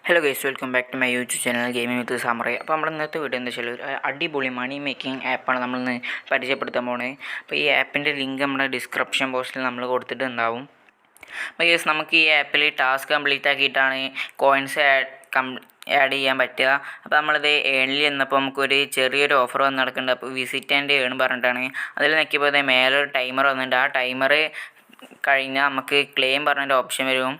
Hello guys, welcome back to my YouTube channel gaming with Samurai. അപ്പോൾ നമ്മൾ ഇന്നത്തെ video എന്താ വെച്ചാൽ ഒരു അടിപൊളി മണി മേക്കിംഗ് ആപ്പാണ് നമ്മളിന്ന് പരിചയപ്പെടുത്താൻ പോകുന്നത്. അപ്പോൾ ഈ ആപ്പിൻ്റെ ലിങ്ക് നമ്മുടെ ഡിസ്ക്രിപ്ഷൻ ബോക്സിൽ നമ്മൾ കൊടുത്തിട്ടുണ്ടാവും. അപ്പോൾ ഗൈസ്, നമുക്ക് ഈ ആപ്പിൽ ടാസ്ക് കംപ്ലീറ്റ് ആക്കിയിട്ടാണ് കോയിൻസ് ആഡ് ചെയ്യാൻ പറ്റുക. അപ്പോൾ നമ്മളിത് ഏണിൽ ചെന്നപ്പോൾ നമുക്കൊരു ചെറിയൊരു ഓഫർ വന്ന് നടക്കുന്നുണ്ട്. അപ്പോൾ വിസിറ്റ് ആൻഡ് ഏൺ പറഞ്ഞിട്ടാണ്. അതിൽ നോക്കിയപ്പോൾ മേലെ ഒരു ടൈമർ വന്നിട്ടുണ്ട്. ആ ടൈമർ കഴിഞ്ഞാൽ നമുക്ക് ക്ലെയിം പറഞ്ഞൊരു ഓപ്ഷൻ വരും.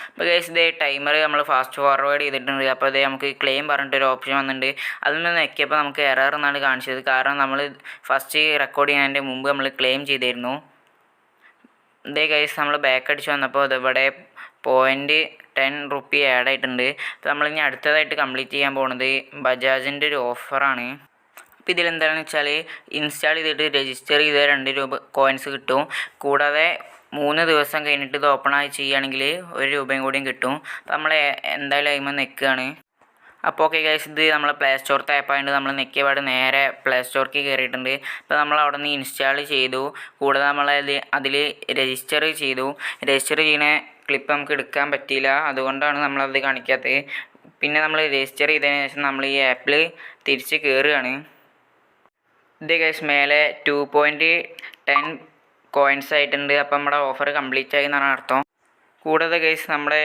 അപ്പോൾ ഗൈസ്, ഇതേ ടൈമർ നമ്മൾ ഫാസ്റ്റ് ഫോർവേഡ് ചെയ്തിട്ടുണ്ട്. അപ്പോൾ ഇതേ നമുക്ക് ക്ലെയിം പറഞ്ഞിട്ടൊരു ഓപ്ഷൻ വന്നിട്ടുണ്ട്. അതിൽ നിന്ന് നോക്കിയപ്പോൾ നമുക്ക് എറർ എന്നാണ് കാണിച്ചത്. കാരണം നമ്മൾ ഫസ്റ്റ് റെക്കോർഡ് ചെയ്യുന്നതിൻ്റെ മുമ്പ് നമ്മൾ ക്ലെയിം ചെയ്തിരുന്നു. ഇതേ ഗൈസ്, നമ്മൾ ബാക്ക് അടിച്ച് വന്നപ്പോൾ ഇതിവിടെ ₹0.10 ആഡ് ആയിട്ടുണ്ട്. അപ്പോൾ നമ്മളിനി അടുത്തതായിട്ട് കംപ്ലീറ്റ് ചെയ്യാൻ പോകുന്നത് ബജാജിൻ്റെ ഒരു ഓഫറാണ്. അപ്പോൾ ഇതിലെന്താണെന്ന് വെച്ചാൽ ഇൻസ്റ്റാൾ ചെയ്തിട്ട് രജിസ്റ്റർ ചെയ്ത ₹2 കോയിൻസ് കിട്ടും. കൂടാതെ 3 ദിവസം കഴിഞ്ഞിട്ട് ഇത് ഓപ്പൺ ആയി ചെയ്യുകയാണെങ്കിൽ ₹1 കൂടിയും കിട്ടും. അപ്പോൾ നമ്മൾ എന്തായാലും അതിന്മേൽ നിൽക്കുകയാണ്. അപ്പോൾ ഓക്കെ ഗൈസ്, ഇത് നമ്മൾ പ്ലേ സ്റ്റോറത്തെ ആപ്പായതുകൊണ്ട് നമ്മൾ നിൽക്കിയപാട് നേരെ പ്ലേ സ്റ്റോർക്ക് കയറിയിട്ടുണ്ട്. അപ്പോൾ നമ്മൾ അവിടെ നിന്ന് ഇൻസ്റ്റാൾ ചെയ്തു. കൂടാതെ നമ്മൾ അതിൽ രജിസ്റ്റർ ചെയ്തു. രജിസ്റ്റർ ചെയ്യുന്ന ക്ലിപ്പ് നമുക്ക് എടുക്കാൻ പറ്റിയില്ല, അതുകൊണ്ടാണ് നമ്മളത് കാണിക്കാത്തത്. പിന്നെ നമ്മൾ രജിസ്റ്റർ ചെയ്തതിന് ശേഷം നമ്മൾ ഈ ആപ്പിൽ തിരിച്ച് കയറുകയാണ്. ഇത് ഗൈസ്, മേലെ 2.10 കോയിൻസ് ആയിട്ടുണ്ട്. അപ്പോൾ നമ്മുടെ ഓഫർ കംപ്ലീറ്റ് ആയി എന്നാണ് അർത്ഥം. കൂടാതെ ഗൈസ്, നമ്മുടെ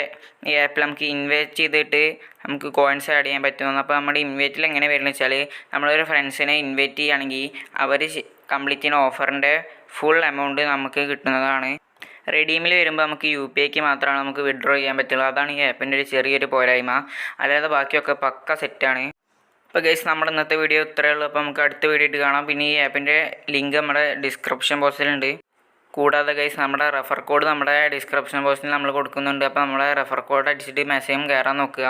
ഈ ആപ്പിൽ നമുക്ക് ഇൻവൈറ്റ് ചെയ്തിട്ട് നമുക്ക് കോയിൻസ് ആഡ് ചെയ്യാൻ പറ്റുന്നു. അപ്പോൾ നമ്മുടെ ഇൻവൈറ്റിൽ എങ്ങനെ വരുന്നത് വെച്ചാൽ നമ്മളൊരു ഫ്രണ്ട്സിനെ ഇൻവൈറ്റ് ചെയ്യുകയാണെങ്കിൽ അവർ കംപ്ലീറ്റ് ചെയ്യുന്ന ഓഫറിൻ്റെ ഫുൾ എമൗണ്ട് നമുക്ക് കിട്ടുന്നതാണ്. റെഡീമിൽ വരുമ്പോൾ നമുക്ക് UPIക്ക് മാത്രമാണ് നമുക്ക് വിഡ്രോ ചെയ്യാൻ പറ്റുള്ളൂ. അതാണ് ഈ ആപ്പിൻ്റെ ഒരു ചെറിയൊരു പോരായ്മ. അല്ലാതെ ബാക്കിയൊക്കെ പക്ക സെറ്റാണ്. അപ്പോൾ ഗൈസ്, നമ്മുടെ ഇന്നത്തെ വീഡിയോ ഇത്രയേ ഉള്ളൂ. അപ്പോൾ നമുക്ക് അടുത്ത വീഡിയോ ആയിട്ട് കാണാം. പിന്നെ ഈ ആപ്പിൻ്റെ ലിങ്ക് നമ്മുടെ ഡിസ്ക്രിപ്ഷൻ ബോക്സിലുണ്ട്. കൂടാതെ ഗൈസ്, നമ്മുടെ റെഫർ കോഡ് നമ്മുടെ ഡിസ്ക്രിപ്ഷൻ ബോക്സിൽ നമ്മൾ കൊടുക്കുന്നുണ്ട്. അപ്പോൾ നമ്മുടെ റെഫർ കോഡ് അടിച്ചിട്ട് മെസ്സേജും കയറാൻ നോക്കുക.